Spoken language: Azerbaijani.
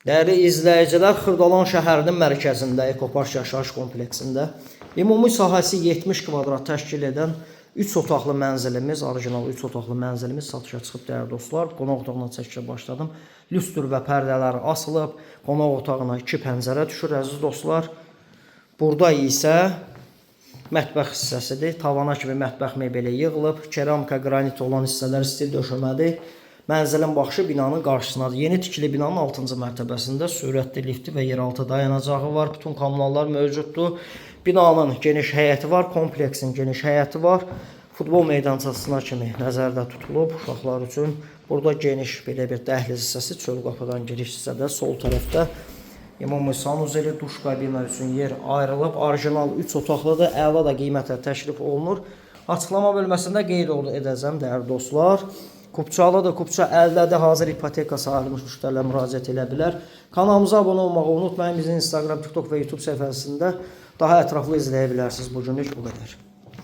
Dəyərli izləyicilər, Xırdalan şəhərinin mərkəzində, Ekopark yaşayış kompleksində ümumi sahəsi 70 kvadrat təşkil edən 3 otaqlı mənzilimiz, orijinal 3 otaqlı mənzilimiz satışa çıxıb dəyərli dostlar. Qonaq otağına çəkişə başladım. Lüstr və pərdələr asılıb, qonaq otağına 2 pəncərə düşür əziz dostlar. Burada isə mətbəx hissəsidir. Tavana kimi mətbəx mebeli yığılıb, keramika, qranit olan hissələr stil döşəmədir. Mənzilin baxışı binanın qarşısındadır. Yeni tikili binanın 6-cı mərtəbəsində sürətli lifti və yeraltı dayanacağı var. Bütün kommunallar mövcuddur. Binanın geniş həyəti var, kompleksin geniş həyəti var. Futbol meydançasına kimi nəzərdə tutulub uşaqlar üçün. Burada geniş belə bir dəhliz hissəsi, çöl qapıdan giriş hissədə sol tərəfdə ümumi sanuzeli, duş kabina üçün yer ayrılıb. Orijinal 3 otaqlıdır, əla da qiymətlə təklif olunur. Açıqlama bölməsində qeyd edəcəm dəyərli dostlar. Kupçalıdır, kupça əldədir, hazır ipoteka sahibimiz müştərilər müraciət edə bilər. Kanalımıza abunə olmağı unutmayın. Bizim Instagram, TikTok və YouTube səhifəsində daha ətraflı izləyə bilərsiniz. Bugünlük bu qədər.